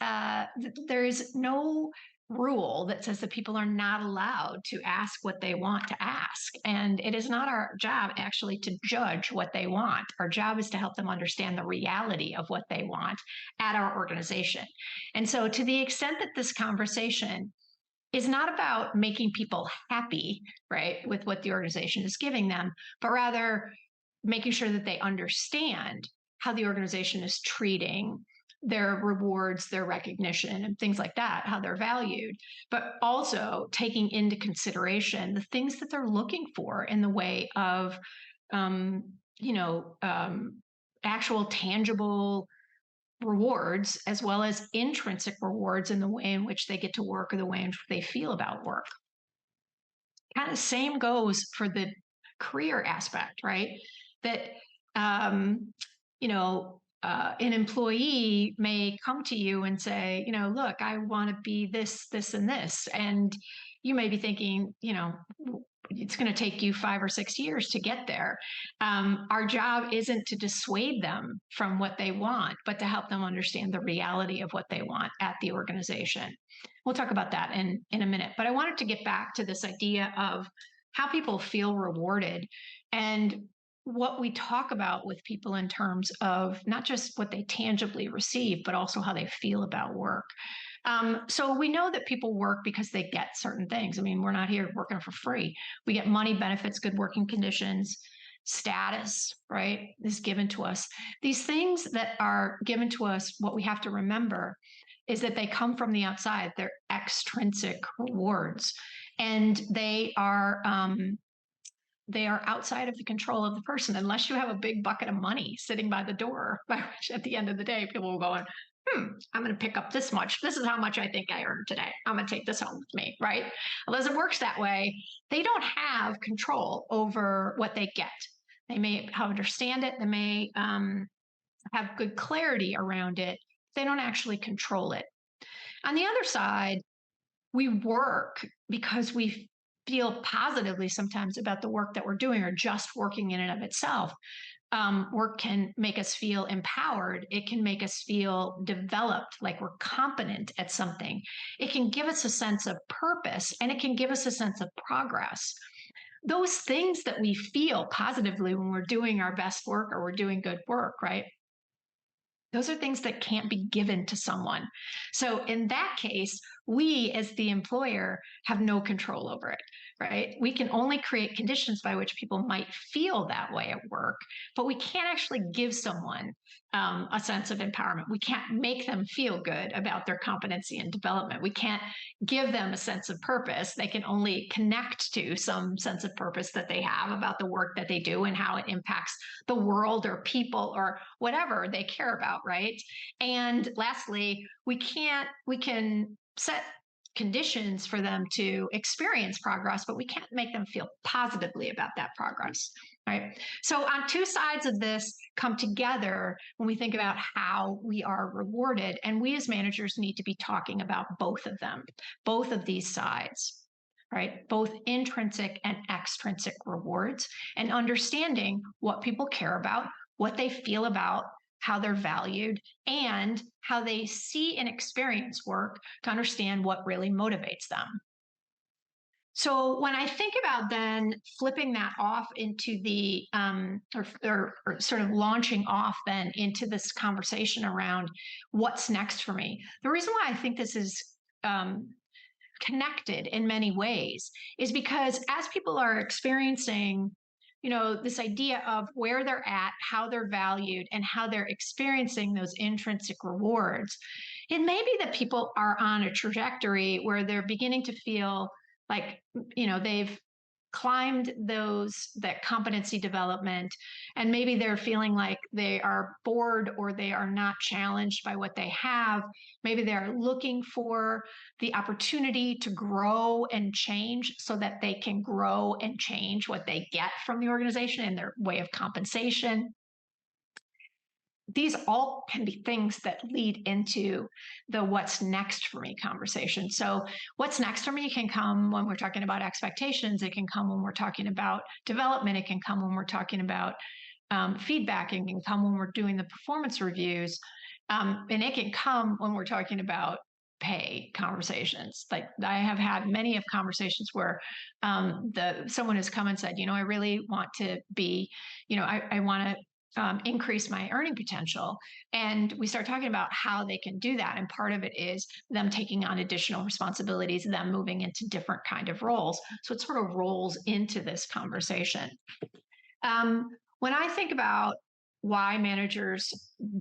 no rule that says that people are not allowed to ask what they want to ask. And it is not our job actually to judge what they want. Our job is to help them understand the reality of what they want at our organization. And so, to the extent that this conversation is not about making people happy, right, with what the organization is giving them, but rather making sure that they understand how the organization is treating their rewards, their recognition, and things like that, how they're valued, but also taking into consideration the things that they're looking for in the way of, um, you know, um, actual tangible rewards, as well as intrinsic rewards in the way in which they get to work or the way in which they feel about work. Kind of same goes for the career aspect, right? That um, an employee may come to you and say, look, I want to be this, this, and this, and you may be thinking, it's going to take you 5 or 6 years to get there. Our job isn't to dissuade them from what they want, but to help them understand the reality of what they want at the organization. We'll talk about that in a minute. But I wanted to get back to this idea of how people feel rewarded and what we talk about with people in terms of not just what they tangibly receive, but also how they feel about work. So we know that people work because they get certain things. I mean, we're not here working for free. We get money, benefits, good working conditions, status, right, is given to us. These things that are given to us, what we have to remember is that they come from the outside. They're extrinsic rewards, and they are outside of the control of the person, unless you have a big bucket of money sitting by the door, by which at the end of the day, people will go, I'm going to pick up this much. This is how much I think I earned today. I'm going to take this home with me, right? Unless it works that way, they don't have control over what they get. They may understand it. They may have good clarity around it. They don't actually control it. On the other side, we work because we feel positively sometimes about the work that we're doing, or just working in and of itself. Work can make us feel empowered. It can make us feel developed, like we're competent at something. It can give us a sense of purpose, and it can give us a sense of progress. Those things that we feel positively when we're doing our best work or we're doing good work, right? Those are things that can't be given to someone. So in that case, we as the employer have no control over it, right? We can only create conditions by which people might feel that way at work, but we can't actually give someone a sense of empowerment. We can't make them feel good about their competency and development. We can't give them a sense of purpose. They can only connect to some sense of purpose that they have about the work that they do and how it impacts the world or people or whatever they care about, right? And lastly, we can set conditions for them to experience progress, but we can't make them feel positively about that progress, right? So on two sides of this come together when we think about how we are rewarded, and we as managers need to be talking about both of them, both of these sides, right? Both intrinsic and extrinsic rewards, and understanding what people care about, what they feel about, how they're valued, and how they see and experience work to understand what really motivates them. So when I think about then flipping that off into the, or sort of launching off then into this conversation around what's next for me, the reason why I think this is connected in many ways is because as people are experiencing this idea of where they're at, how they're valued, and how they're experiencing those intrinsic rewards, it may be that people are on a trajectory where they're beginning to feel like they've climbed that competency development, and maybe they're feeling like they are bored or they are not challenged by what they have. Maybe they're looking for the opportunity to grow and change so that they can grow and change what they get from the organization in their way of compensation. These all can be things that lead into the what's next for me conversation. So what's next for me can come when we're talking about expectations. It can come when we're talking about development. It can come when we're talking about feedback. It can come when we're doing the performance reviews. And it can come when we're talking about pay conversations. Like I have had many of conversations where someone has come and said, I really want to be, I want to increase my earning potential. And we start talking about how they can do that. And part of it is them taking on additional responsibilities, them moving into different kind of roles. So it sort of rolls into this conversation. When I think about why managers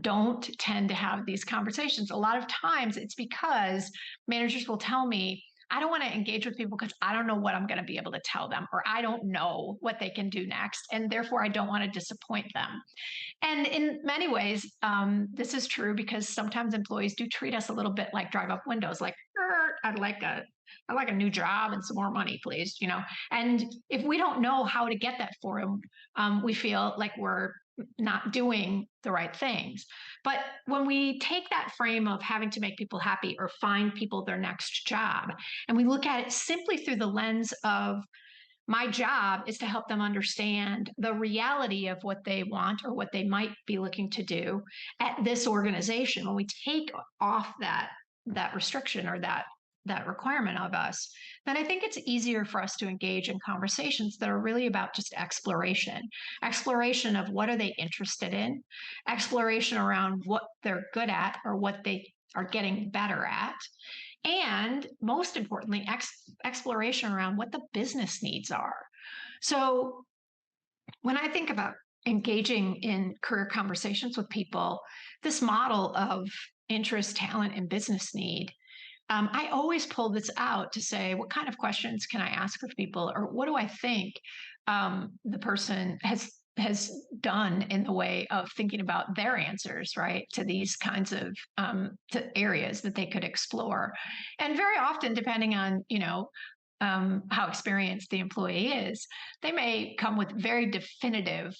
don't tend to have these conversations, a lot of times it's because managers will tell me, I don't want to engage with people because I don't know what I'm going to be able to tell them, or I don't know what they can do next. And therefore, I don't want to disappoint them. And in many ways, this is true because sometimes employees do treat us a little bit like drive up windows, like, I'd like a new job and some more money, please. And if we don't know how to get that for them, we feel like we're not doing the right things. But when we take that frame of having to make people happy or find people their next job, and we look at it simply through the lens of my job is to help them understand the reality of what they want or what they might be looking to do at this organization. When we take off that restriction or that requirement of us, then I think it's easier for us to engage in conversations that are really about just exploration of what are they interested in, exploration around what they're good at or what they are getting better at, and most importantly, exploration around what the business needs are. So when I think about engaging in career conversations with people, this model of interest, talent, and business need, I always pull this out to say, what kind of questions can I ask of people, or what do I think the person has done in the way of thinking about their answers, right, to these kinds of to areas that they could explore. And very often, depending on, how experienced the employee is, they may come with very definitive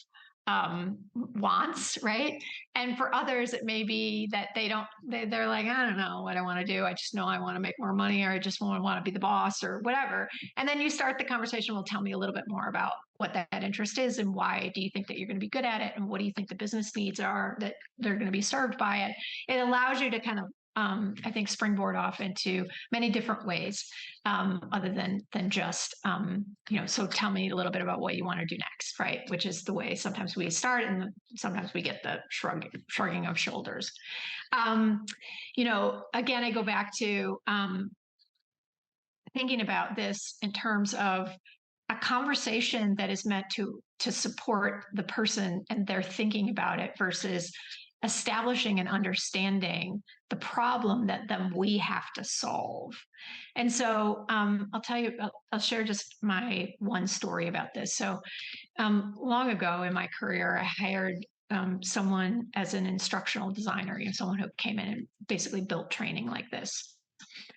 wants, right? And for others, it may be that they're like, I don't know what I want to do. I just know I want to make more money, or I just want to be the boss or whatever. And then you start the conversation, well, tell me a little bit more about what that interest is and why do you think that you're going to be good at it? And what do you think the business needs are that they're going to be served by it? It allows you to kind of I think springboard off into many different ways, other than just so tell me a little bit about what you want to do next, right? Which is the way sometimes we start, and sometimes we get the shrugging of shoulders. Again, I go back to thinking about this in terms of a conversation that is meant to support the person and their thinking about it versus establishing and understanding the problem that then we have to solve. And so I'll share just my one story about this. So long ago in my career, I hired someone as an instructional designer, someone who came in and basically built training like this.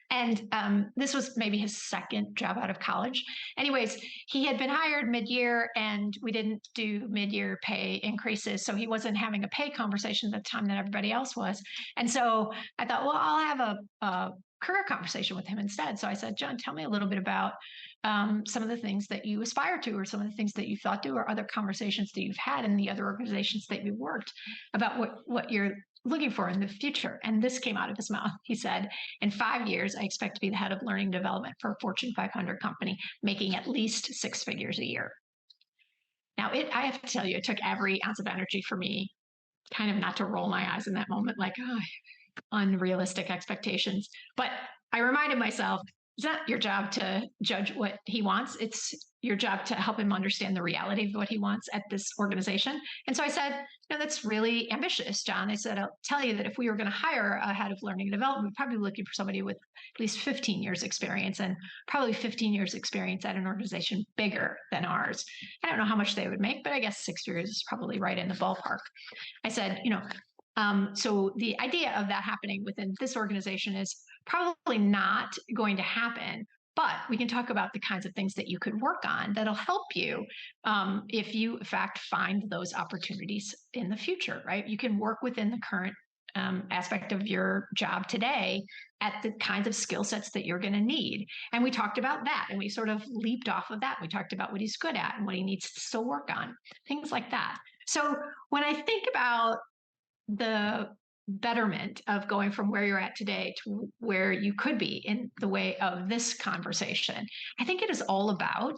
And this was maybe his second job out of college. Anyways, he had been hired mid-year, and we didn't do mid-year pay increases. So he wasn't having a pay conversation at the time that everybody else was. And so I thought, well, I'll have a career conversation with him instead. So I said, John, tell me a little bit about some of the things that you aspire to, or some of the things that you thought to, or other conversations that you've had in the other organizations that you've worked about what you're looking for in the future. And this came out of his mouth. He said, in 5 years, I expect to be the head of learning development for a Fortune 500 company, making at least 6 figures a year. Now, I have to tell you, it took every ounce of energy for me kind of not to roll my eyes in that moment, like, unrealistic expectations. But I reminded myself, it's not your job to judge what he wants. It's your job to help him understand the reality of what he wants at this organization. And so I said, that's really ambitious, John. I said, I'll tell you that if we were going to hire a head of learning and development, we'd probably be looking for somebody with at least 15 years experience, and probably 15 years experience at an organization bigger than ours. I don't know how much they would make, but I guess 6 years is probably right in the ballpark. I said, so the idea of that happening within this organization is probably not going to happen, but we can talk about the kinds of things that you could work on that'll help you if you, in fact, find those opportunities in the future, right? You can work within the current aspect of your job today at the kinds of skill sets that you're going to need. And we talked about that, and we sort of leaped off of that. We talked about what he's good at and what he needs to still work on, things like that. So when I think about the betterment of going from where you're at today to where you could be in the way of this conversation, I think it is all about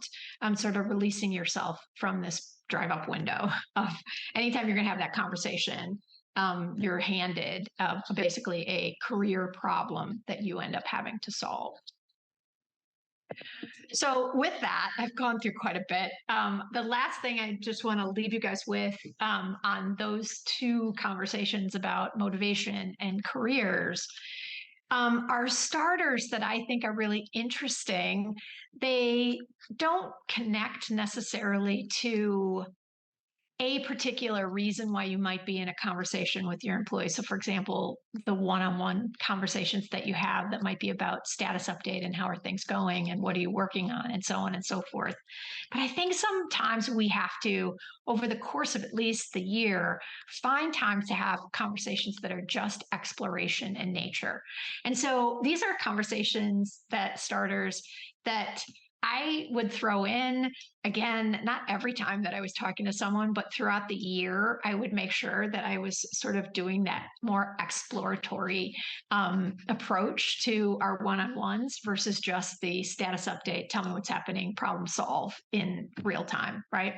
sort of releasing yourself from this drive up window of anytime you're going to have that conversation, you're handed basically a career problem that you end up having to solve. So with that, I've gone through quite a bit. The last thing I just want to leave you guys with on those two conversations about motivation and careers are starters that I think are really interesting. They don't connect necessarily to a particular reason why you might be in a conversation with your employees. So, for example, the one-on-one conversations that you have that might be about status update and how are things going and what are you working on and so on and so forth. But I think sometimes we have to, over the course of at least the year, find time to have conversations that are just exploration in nature. And so these are conversations that starters that I would throw in, again, not every time that I was talking to someone, but throughout the year, I would make sure that I was sort of doing that more exploratory approach to our one-on-ones versus just the status update, tell me what's happening, problem solve in real time, right?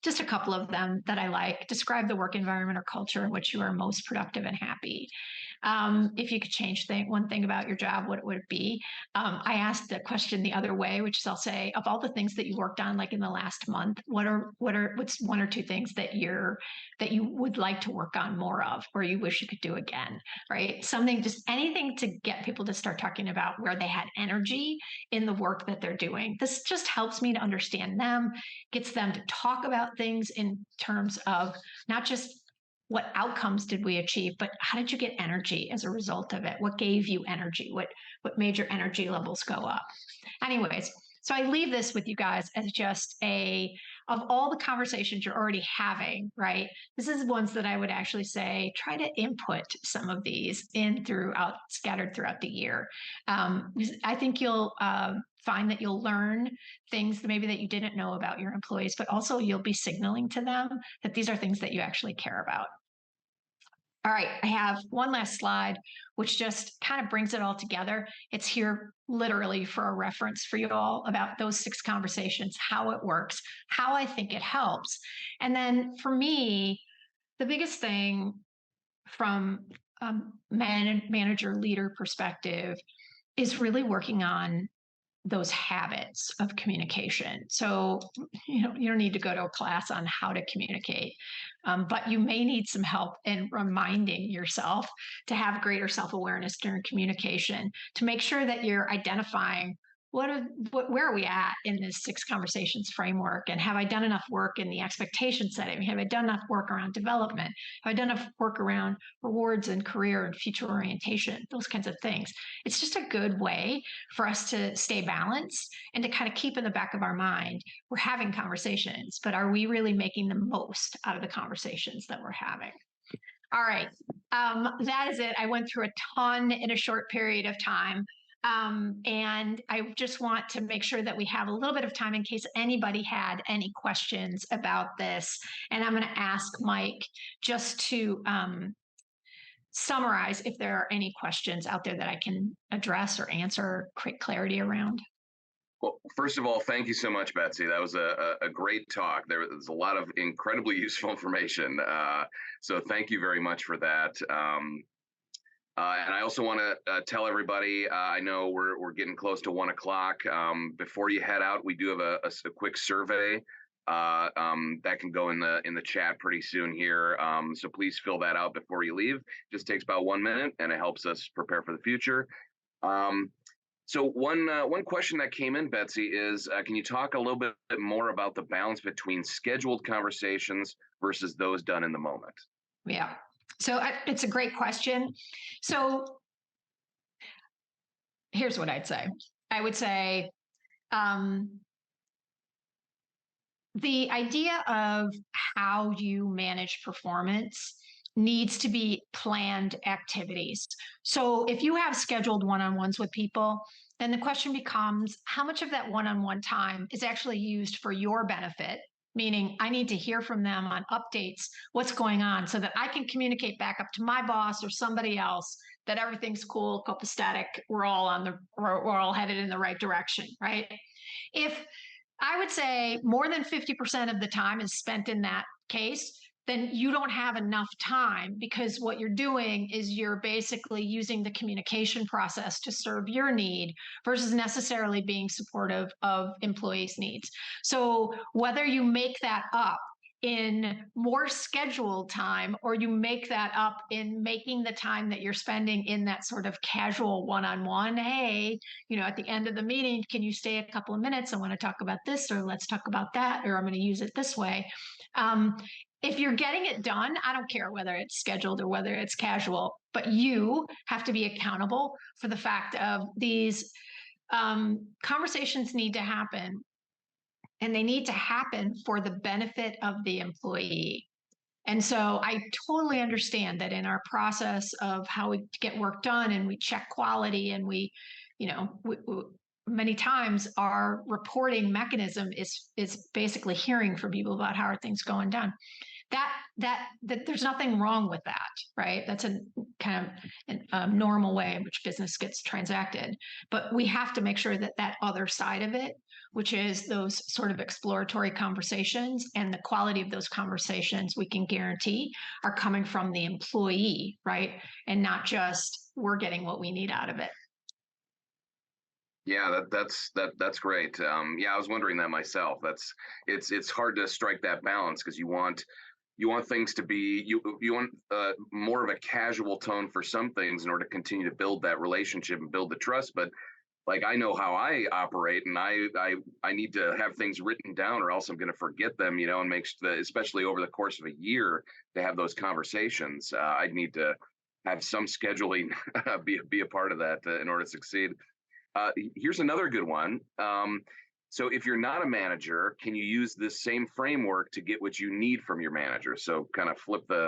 Just a couple of them that I like. Describe the work environment or culture in which you are most productive and happy. If you could change one thing about your job, what would it be? I asked the question the other way, which is I'll say, of all the things that you worked on, like in the last month, what's one or two things that you would like to work on more of, or you wish you could do again, right? Something, just anything to get people to start talking about where they had energy in the work that they're doing. This just helps me to understand them, gets them to talk about things in terms of not just what outcomes did we achieve, but how did you get energy as a result of it? What gave you energy? What made your energy levels go up? Anyways, so I leave this with you guys as just of all the conversations you're already having, right? This is ones that I would actually say, try to input some of these scattered throughout the year. I think you'll find that you'll learn things maybe that you didn't know about your employees, but also you'll be signaling to them that these are things that you actually care about. All right, I have one last slide, which just kind of brings it all together. It's here literally for a reference for you all about those 6 conversations, how it works, how I think it helps. And then for me, the biggest thing from a manager leader perspective is really working on those habits of communication. So, you don't need to go to a class on how to communicate, but you may need some help in reminding yourself to have greater self-awareness during communication, to make sure that you're identifying where are we at in this 6 conversations framework, and have I done enough work in the expectation setting? Have I done enough work around development? Have I done enough work around rewards and career and future orientation? Those kinds of things. It's just a good way for us to stay balanced and to kind of keep in the back of our mind, we're having conversations, but are we really making the most out of the conversations that we're having? All right, that is it. I went through a ton in a short period of time. And I just want to make sure that we have a little bit of time in case anybody had any questions about this. And I'm going to ask Mike just to summarize if there are any questions out there that I can address or answer or create clarity around. Well, first of all, thank you so much, Betsy. That was a great talk. There was a lot of incredibly useful information. So thank you very much for that. And I also want to tell everybody, I know we're getting close to 1 o'clock. Before you head out, we do have a quick survey that can go in the chat pretty soon here. So please fill that out before you leave. Just takes about 1 minute, and it helps us prepare for the future. So one question that came in, Betsy, is can you talk a little bit more about the balance between scheduled conversations versus those done in the moment? Yeah. So it's a great question. So here's what I'd say. I would say the idea of how you manage performance needs to be planned activities. So if you have scheduled one-on-ones with people, then the question becomes how much of that one-on-one time is actually used for your benefit? Meaning, I need to hear from them on updates, what's going on, so that I can communicate back up to my boss or somebody else that everything's cool, copacetic, we're all headed in the right direction, right? If I would say more than 50% of the time is spent in that case, then you don't have enough time, because what you're doing is you're basically using the communication process to serve your need versus necessarily being supportive of employees' needs. So whether you make that up in more scheduled time or you make that up in making the time that you're spending in that sort of casual one-on-one, hey, at the end of the meeting, can you stay a couple of minutes? I want to talk about this, or let's talk about that, or I'm going to use it this way. If you're getting it done, I don't care whether it's scheduled or whether it's casual, but you have to be accountable for the fact of these conversations need to happen, and they need to happen for the benefit of the employee. And so I totally understand that in our process of how we get work done and we check quality and we many times our reporting mechanism is basically hearing from people about how are things going down. That there's nothing wrong with that, right? That's a kind of a normal way in which business gets transacted. But we have to make sure that that other side of it, which is those sort of exploratory conversations and the quality of those conversations, we can guarantee are coming from the employee, right? And not just we're getting what we need out of it. Yeah, that's great. Yeah, I was wondering that myself. It's hard to strike that balance because you want things to be you want more of a casual tone for some things in order to continue to build that relationship and build the trust. But like I know how I operate, and I need to have things written down, or else I'm going to forget them. And especially over the course of a year to have those conversations. I'd need to have some scheduling be a part of that in order to succeed. Here's another good one. So if you're not a manager, can you use this same framework to get what you need from your manager? So kind of flip the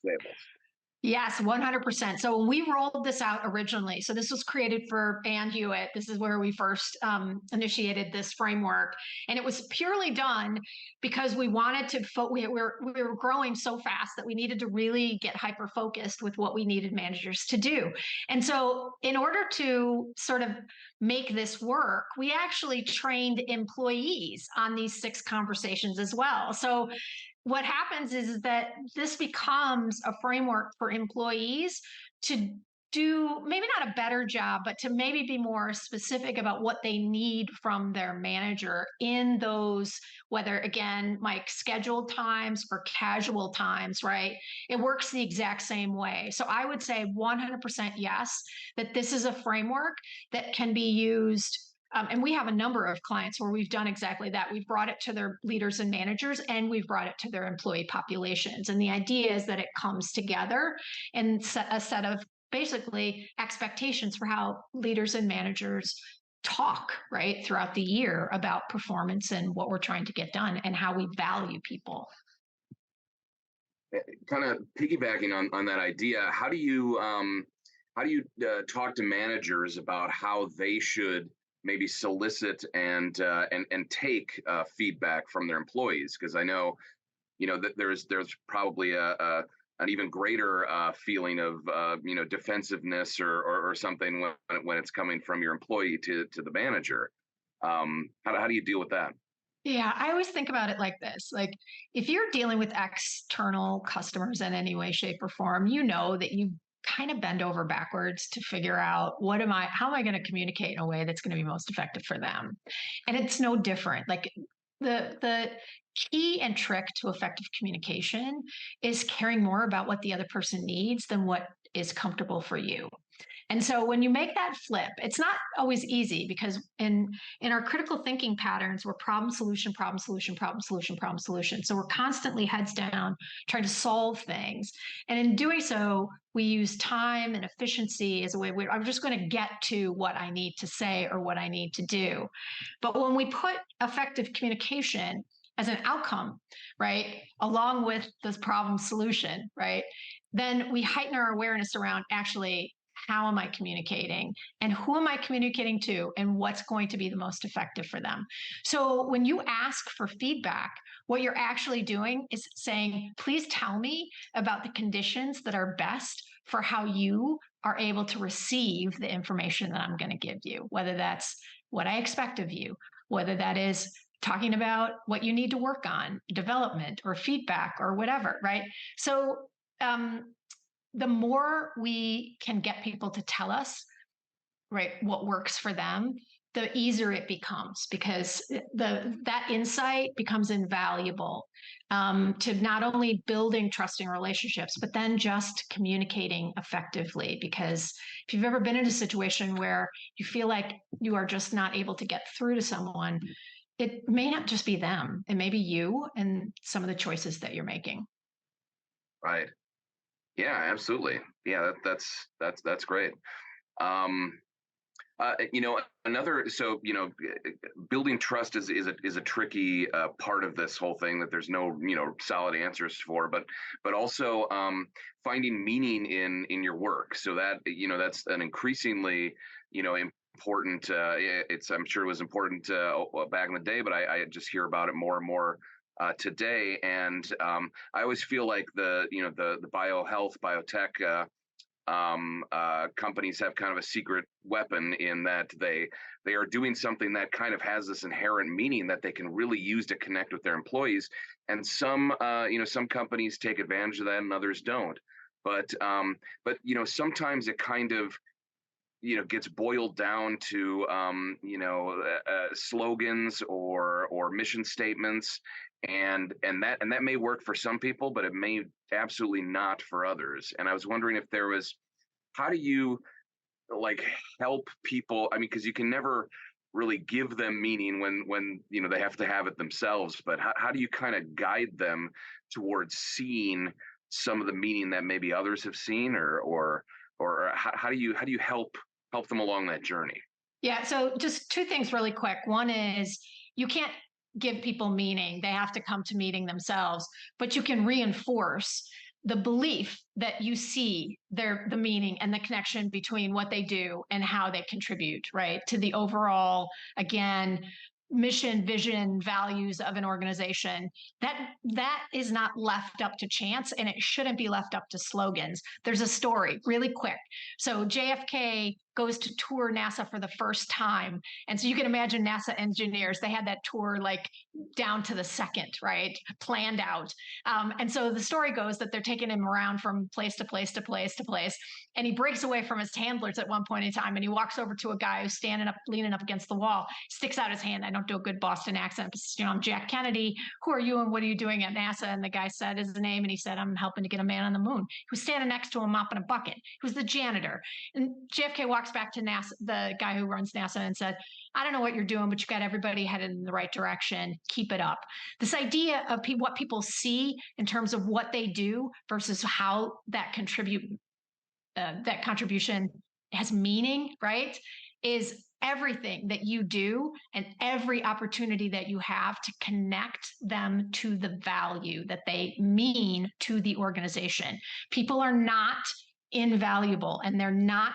tables. Yes, 100%. So when we rolled this out originally, so this was created for Ann Hewitt. This is where we first initiated this framework. And it was purely done because we wanted to, we were growing so fast that we needed to really get hyper-focused with what we needed managers to do. And so in order to sort of make this work, we actually trained employees on these 6 conversations as well. So what happens is that this becomes a framework for employees to do maybe not a better job, but to maybe be more specific about what they need from their manager in those, whether again, like scheduled times or casual times, right? It works the exact same way. So I would say 100% yes, that this is a framework that can be used. And we have a number of clients where we've done exactly that. We've brought it to their leaders and managers, and we've brought it to their employee populations. And the idea is that it comes together and set a set of basically expectations for how leaders and managers talk, right, throughout the year about performance and what we're trying to get done and how we value people. Kind of piggybacking on that idea, how do you talk to managers about how they should maybe solicit and take feedback from their employees? Because I know, that there's probably an even greater feeling of defensiveness or something when it's coming from your employee to the manager. How do you deal with that? Yeah, I always think about it like this. Like, if you're dealing with external customers in any way, shape, or form, you know that you kind of bend over backwards to figure out how am I going to communicate in a way that's going to be most effective for them? And it's no different. Like the key and trick to effective communication is caring more about what the other person needs than what is comfortable for you. And so when you make that flip, it's not always easy because in our critical thinking patterns, we're problem solution, problem solution, problem solution, problem solution. So we're constantly heads down trying to solve things. And in doing so, we use time and efficiency as a way I'm just going to get to what I need to say or what I need to do. But when we put effective communication as an outcome, right, along with this problem solution, right, then we heighten our awareness around actually how am I communicating and who am I communicating to and what's going to be the most effective for them. So when you ask for feedback, what you're actually doing is saying, please tell me about the conditions that are best for how you are able to receive the information that I'm going to give you, whether that's what I expect of you, whether that is talking about what you need to work on, development or feedback or whatever, right? So the more we can get people to tell us, right, what works for them, the easier it becomes because that insight becomes invaluable to not only building trusting relationships, but then just communicating effectively. Because if you've ever been in a situation where you feel like you are just not able to get through to someone, it may not just be them, it may be you and some of the choices that you're making. Right. Yeah, absolutely. Yeah, that's great. Um, building trust is a tricky part of this whole thing that there's no solid answers for, but also finding meaning in your work. So that that's an increasingly important. I'm sure it was important back in the day, but I just hear about it more and more today. And I always feel like the biohealth, biotech companies have kind of a secret weapon in that they are doing something that kind of has this inherent meaning that they can really use to connect with their employees. And some companies take advantage of that and others don't. But sometimes it kind of gets boiled down to slogans or mission statements, and that may work for some people, but it may absolutely not for others. And I was wondering if there was, how do you like help people? I mean, because you can never really give them meaning when they have to have it themselves, but how do you kind of guide them towards seeing some of the meaning that maybe others have seen, or how do you help them along that journey? Yeah. So just two things really quick. One is you can't give people meaning. They have to come to meaning themselves, but you can reinforce the belief that you see the meaning and the connection between what they do and how they contribute, right, to the overall, again, mission, vision, values of an organization. That is not left up to chance, and it shouldn't be left up to slogans. There's a story really quick. So JFK goes to tour NASA for the first time. And so you can imagine NASA engineers, they had that tour like down to the second, right? Planned out. And so the story goes that they're taking him around from place to place to place to place. And he breaks away from his handlers at one point in time, and he walks over to a guy who's leaning up against the wall, sticks out his hand. I don't do a good Boston accent, but I'm Jack Kennedy. Who are you and what are you doing at NASA? And the guy said his name, and he said, I'm helping to get a man on the moon. He was standing next to him mopping a bucket. He was the janitor. And JFK walks back to NASA, the guy who runs NASA, and said, I don't know what you're doing, but you've got everybody headed in the right direction. Keep it up. This idea of what people see in terms of what they do versus how that contribution has meaning, right, is everything that you do and every opportunity that you have to connect them to the value that they mean to the organization. People are not invaluable and they're not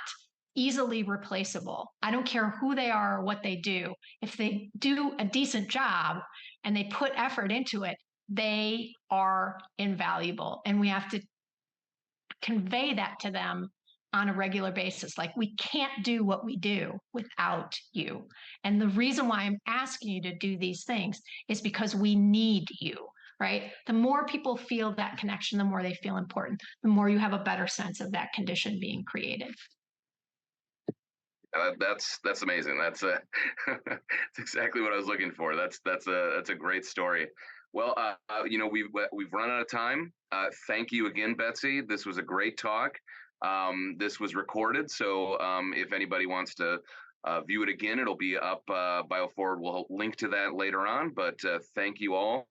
easily replaceable. I don't care who they are or what they do. If they do a decent job and they put effort into it, they are invaluable. And we have to convey that to them on a regular basis. Like, we can't do what we do without you. And the reason why I'm asking you to do these things is because we need you. right? The more people feel that connection, the more they feel important, the more you have a better sense of that condition being created. That's amazing. That's that's exactly what I was looking for. That's a great story. Well, we've run out of time. Thank you again, Betsy. This was a great talk. This was recorded, so if anybody wants to view it again, it'll be up. BioForward will link to that later on. But thank you all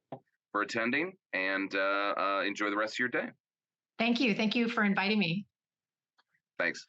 for attending, and enjoy the rest of your day. Thank you. Thank you for inviting me. Thanks.